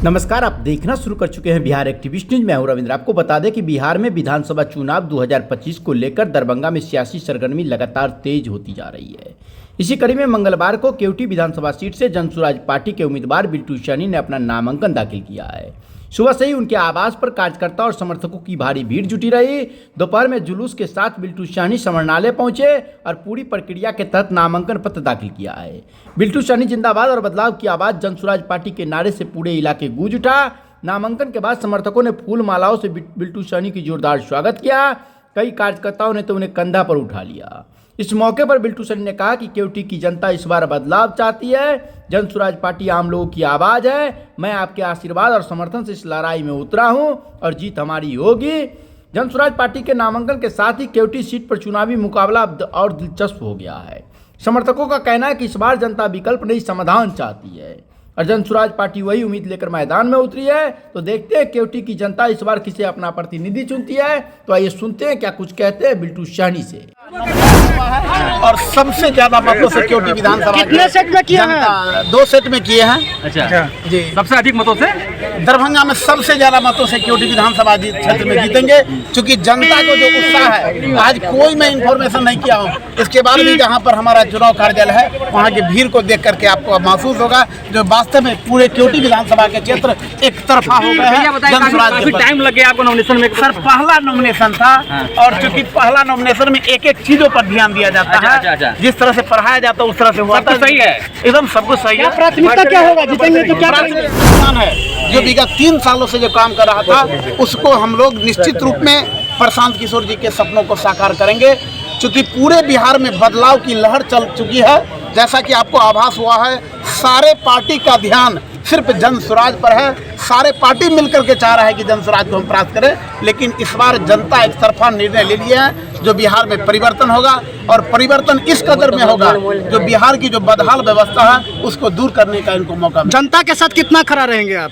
नमस्कार, आप देखना शुरू कर चुके हैं बिहार एक्टिविस्ट न्यूज। मैं हूं रविंद्र। आपको बता दें कि बिहार में विधानसभा चुनाव 2025 को लेकर दरभंगा में सियासी सरगर्मी लगातार तेज होती जा रही है। इसी कड़ी में मंगलवार को केवटी विधानसभा सीट से जनसुराज पार्टी के उम्मीदवार बिल्टू सैनी ने अपना नामांकन दाखिल किया है। सुबह से ही उनके आवास पर कार्यकर्ता और समर्थकों की भारी भीड़ जुटी रही। दोपहर में जुलूस के साथ बिल्टू सैनी समरणालय पहुंचे और पूरी प्रक्रिया के तहत नामांकन पत्र दाखिल किया है। बिल्टू सैनी जिंदाबाद और बदलाव की आवाज जनसुराज पार्टी के नारे से पूरे इलाके गूंज उठा। नामांकन के बाद समर्थकों ने फूल मालाओं से बिल्टू सैनी की जोरदार स्वागत किया। कई कार्यकर्ताओं ने तो उन्हें कंधा पर उठा लिया। इस मौके पर बिल्टू सैनी ने कहा कि केवटी की जनता इस बार बदलाव चाहती है। जनसुराज पार्टी आम लोगों की आवाज़ है। मैं आपके आशीर्वाद और समर्थन से इस लड़ाई में उतरा हूं और जीत हमारी होगी। जनसुराज पार्टी के नामांकन के साथ ही केवटी सीट पर चुनावी मुकाबला और दिलचस्प हो गया है। समर्थकों का कहना है कि इस बार जनता विकल्प नहीं समाधान चाहती है और जनसुराज पार्टी वही उम्मीद लेकर मैदान में उतरी है। तो देखते हैं केवटी की जनता इस बार किसे अपना प्रतिनिधि चुनती है। तो आइए सुनते हैं क्या कुछ कहते हैं बिल्टू सैनी से। और सबसे ज्यादा मतों से केवटी विधानसभा कितने सेट में किए हैं? 2 सेट में किए हैं। अच्छा जी, सबसे अधिक मतों से दरभंगा में सबसे ज्यादा मतों से केवटी विधानसभा क्षेत्र में जीतेंगे, क्योंकि जनता को जो उत्साह है, आज कोई मैं इन्फॉर्मेशन नहीं किया हूँ, इसके बाद भी जहाँ पर हमारा चुनाव कार्यालय है वहाँ की भीड़ को देख करके आपको महसूस होगा जो वास्तव में पूरे केवटी विधानसभा के क्षेत्र एक तरफा हो गए हैं। काफी टाइम लग गया आपको नॉमिनेशन में। सर, पहला नॉमिनेशन था और चूंकि पहला नॉमिनेशन में एक एक चीजों पर ध्यान दिया जाता है, जिस तरह से पढ़ाया जाता है उस तरह से हुआ। सही है, एकदम सब कुछ सही है। प्राथमिकता क्या होगा जीतेंगे तो क्या है जो विगत 3 सालों से जो काम कर रहा था उसको हम लोग निश्चित रूप में प्रशांत किशोर जी के सपनों को साकार करेंगे, क्योंकि पूरे बिहार में बदलाव की लहर चल चुकी है। जैसा कि आपको आभास हुआ है, सारे पार्टी का ध्यान सिर्फ जनसुराज पर है। सारे पार्टी मिलकर के चाह रहा है कि जनसुराज को हम प्राप्त करें, लेकिन इस बार जनता एक तरफा निर्णय ले लिया है जो बिहार में परिवर्तन होगा और परिवर्तन इस कदर में होगा जो बिहार की जो बदहाल व्यवस्था है उसको दूर करने का इनको मौका मिलेगा। जनता के साथ कितना खड़ा रहेंगे आप?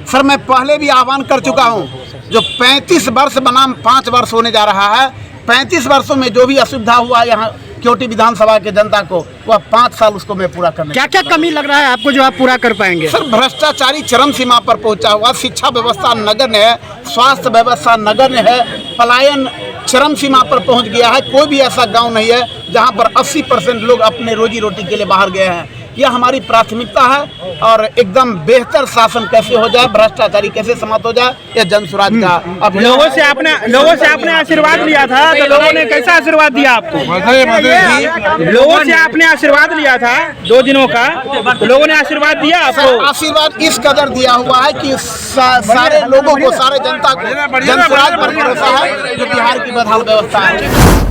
सर, मैं पहले भी आह्वान कर चुका हूँ, जो 35 वर्ष बनाम 5 वर्ष होने जा रहा है, 35 वर्षों में जो भी असुविधा हुआ यहाँ केवटी विधानसभा के जनता को, वह 5 साल उसको मैं पूरा करने। क्या क्या कमी लग रहा है आपको जो आप पूरा कर पाएंगे? सर, भ्रष्टाचारी चरम सीमा पर पहुंचा हुआ, शिक्षा व्यवस्था नगण्य है, स्वास्थ्य व्यवस्था नगण्य है, पलायन चरम सीमा पर पहुंच गया है। कोई भी ऐसा गांव नहीं है जहां पर 80% लोग अपने रोजी रोटी के लिए बाहर गए हैं। यह हमारी प्राथमिकता है और एकदम बेहतर शासन कैसे हो जाए, भ्रष्टाचारी कैसे समाप्त हो जाए, यह जनसुराज का। अब लोगों से आपने आशीर्वाद लिया था तो लोगों ने कैसा आशीर्वाद दिया आपको? लोगों से आपने आशीर्वाद लिया था 2 दिनों का, तो लोगों ने आशीर्वाद दिया आपको? आशीर्वाद इस कदर दिया हुआ है कि सारे लोगों को, सारे जनता को जनसुराज पर भरोसा है जो बिहार की बदहाल व्यवस्था है।